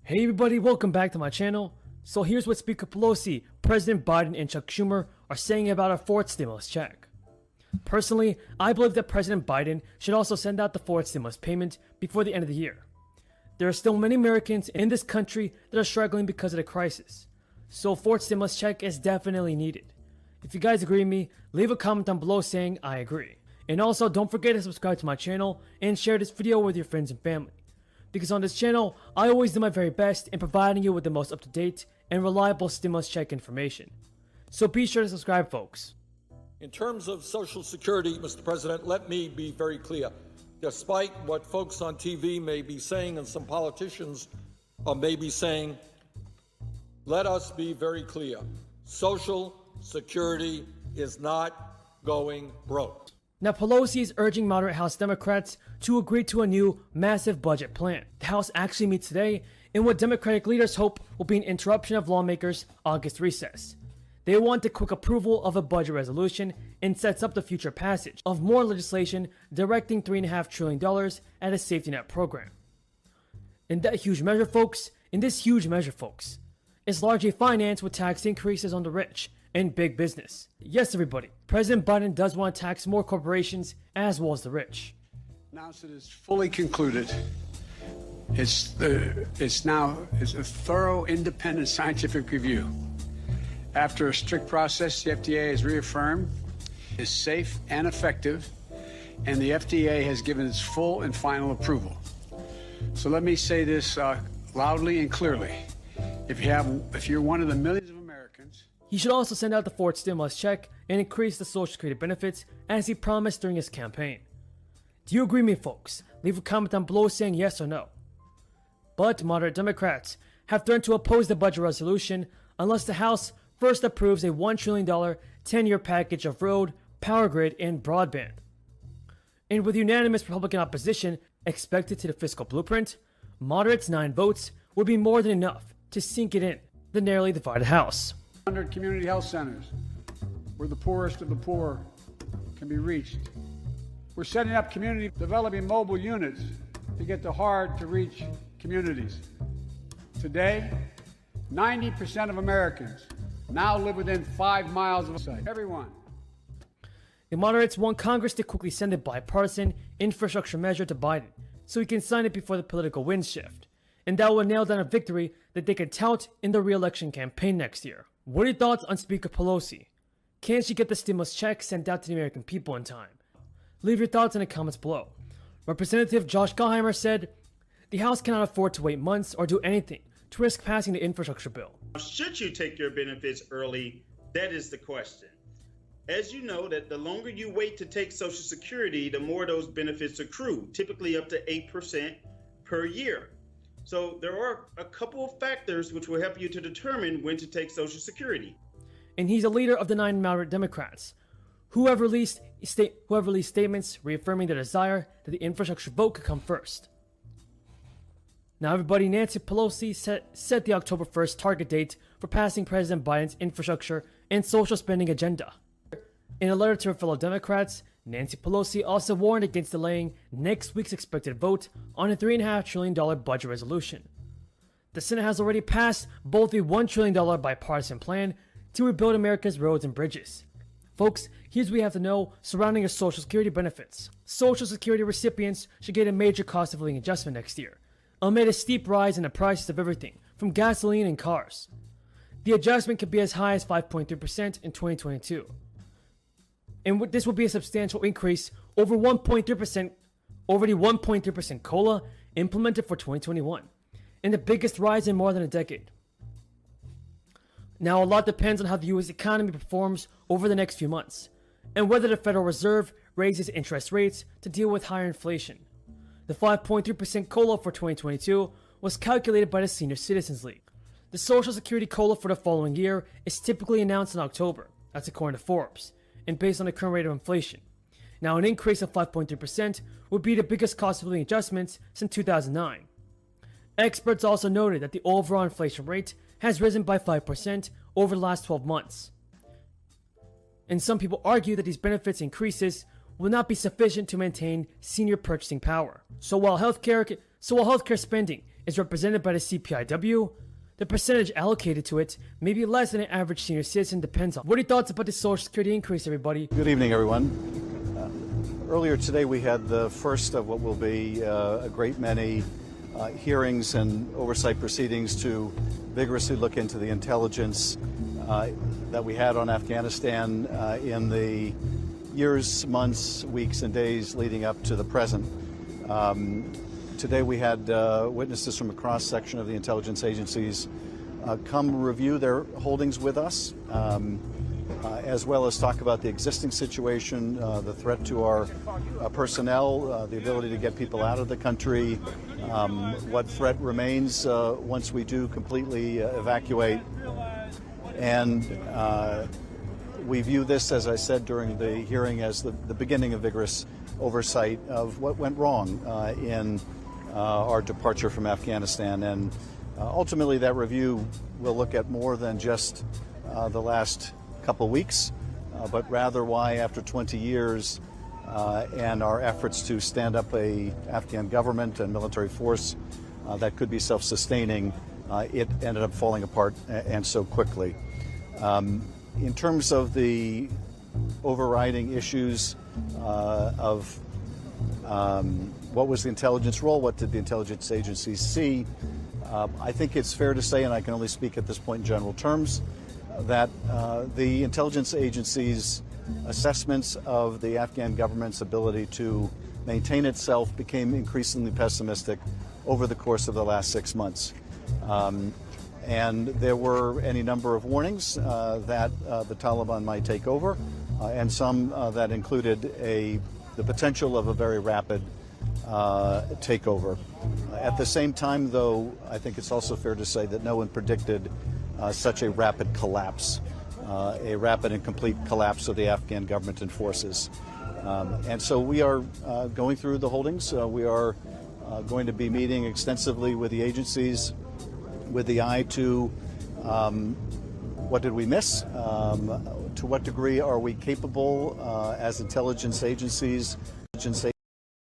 Hey everybody, welcome back to my channel. So here's what Speaker Pelosi, President Biden, and Chuck Schumer are saying about our fourth stimulus check. Personally, I believe that President Biden should also send out the fourth stimulus payment before the end of the year. There are still many Americans in this country that are struggling because of the crisis. So a fourth stimulus check is definitely needed. If you guys agree with me, leave a comment down below saying I agree. And also don't forget to subscribe to my channel and share this video with your friends and family. Because on this channel, I always do my very best in providing you with the most up-to-date and reliable stimulus check information. So be sure to subscribe, folks. In terms of Social Security, Mr. President, let me be very clear. Despite what folks on TV may be saying and some politicians may be saying, let us be very clear. Social Security is not going broke. Now, Pelosi is urging moderate House Democrats to agree to a new, massive budget plan. The House actually meets today in what Democratic leaders hope will be an interruption of lawmakers' August recess. They want a quick approval of a budget resolution and sets up the future passage of more legislation directing $3.5 trillion at a safety net program. In this huge measure, folks, is largely financed with tax increases on the rich and big business. Yes, everybody, President Biden does want to tax more corporations as well as the rich. Now it is fully concluded. It's a thorough, independent scientific review. After a strict process, the FDA has reaffirmed is safe and effective, and the FDA has given its full and final approval. So let me say this loudly and clearly. If you're one of the millions of Americans. He should also send out the fourth stimulus check and increase the Social Security benefits as he promised during his campaign. Do you agree with me, folks? Leave a comment down below saying yes or no. But moderate Democrats have threatened to oppose the budget resolution unless the House first approves a $1 trillion 10-year package of road, power grid, and broadband. And with unanimous Republican opposition expected to the fiscal blueprint, moderates' 9 votes would be more than enough to sink it in the narrowly divided House. 100 community health centers where the poorest of the poor can be reached. We're setting up community developing mobile units to get to hard-to-reach communities. Today, 90% of Americans now live within 5 miles of a site. Everyone. The moderates want Congress to quickly send a bipartisan infrastructure measure to Biden so he can sign it before the political winds shift. And that will nail down a victory that they can tout in the re-election campaign next year. What are your thoughts on Speaker Pelosi? Can she get the stimulus check sent out to the American people in time? Leave your thoughts in the comments below. Representative Josh Gottheimer said, the House cannot afford to wait months or do anything to risk passing the infrastructure bill. Should you take your benefits early? That is the question. As you know, that the longer you wait to take Social Security, the more those benefits accrue, typically up to 8% per year. So there are a couple of factors which will help you to determine when to take Social Security. And he's a leader of the 9 moderate Democrats, who have released statements reaffirming their desire that the infrastructure vote could come first. Now everybody, Nancy Pelosi set the October 1st target date for passing President Biden's infrastructure and social spending agenda. In a letter to her fellow Democrats, Nancy Pelosi also warned against delaying next week's expected vote on a $3.5 trillion budget resolution. The Senate has already passed both the $1 trillion bipartisan plan to rebuild America's roads and bridges. Folks, here's what we have to know surrounding your Social Security benefits. Social Security recipients should get a major cost of living adjustment next year, amid a steep rise in the prices of everything, from gasoline and cars. The adjustment could be as high as 5.3% in 2022. And this will be a substantial increase over the 1.3% COLA implemented for 2021, and the biggest rise in more than a decade. Now, a lot depends on how the U.S. economy performs over the next few months, and whether the Federal Reserve raises interest rates to deal with higher inflation. The 5.3% COLA for 2022 was calculated by the Senior Citizens League. The Social Security COLA for the following year is typically announced in October, that's according to Forbes, and based on the current rate of inflation. Now, an increase of 5.3% would be the biggest cost of living adjustments since 2009. Experts also noted that the overall inflation rate has risen by 5% over the last 12 months. And some people argue that these benefits increases will not be sufficient to maintain senior purchasing power. So while healthcare spending is represented by the CPIW, the percentage allocated to it may be less than an average senior citizen, depends on. What are your thoughts about the Social Security increase, everybody? Good evening, everyone. Earlier today we had the first of what will be a great many hearings and oversight proceedings to vigorously look into the intelligence that we had on Afghanistan in the years, months, weeks, and days leading up to the present. Today we had witnesses from a cross-section of the intelligence agencies come review their holdings with us, as well as talk about the existing situation, the threat to our personnel, the ability to get people out of the country, what threat remains once we do completely evacuate. And we view this, as I said during the hearing, as the beginning of vigorous oversight of what went wrong in our departure from Afghanistan. And ultimately that review will look at more than just the last couple weeks, but rather why after 20 years and our efforts to stand up a Afghan government and military force that could be self-sustaining, it ended up falling apart and so quickly. In terms of the overriding issues of what was the intelligence role, what did the intelligence agencies see, I think it's fair to say, and I can only speak at this point in general terms, that the intelligence agencies' assessments of the Afghan government's ability to maintain itself became increasingly pessimistic over the course of the last 6 months. And there were any number of warnings that the Taliban might take over, and some that included the potential of a very rapid takeover. At the same time, though, I think it's also fair to say that no one predicted such a rapid collapse, a rapid and complete collapse of the Afghan government and forces. And so we are going through the holdings. We are going to be meeting extensively with the agencies with the eye to what did we miss, to what degree are we capable as intelligence agencies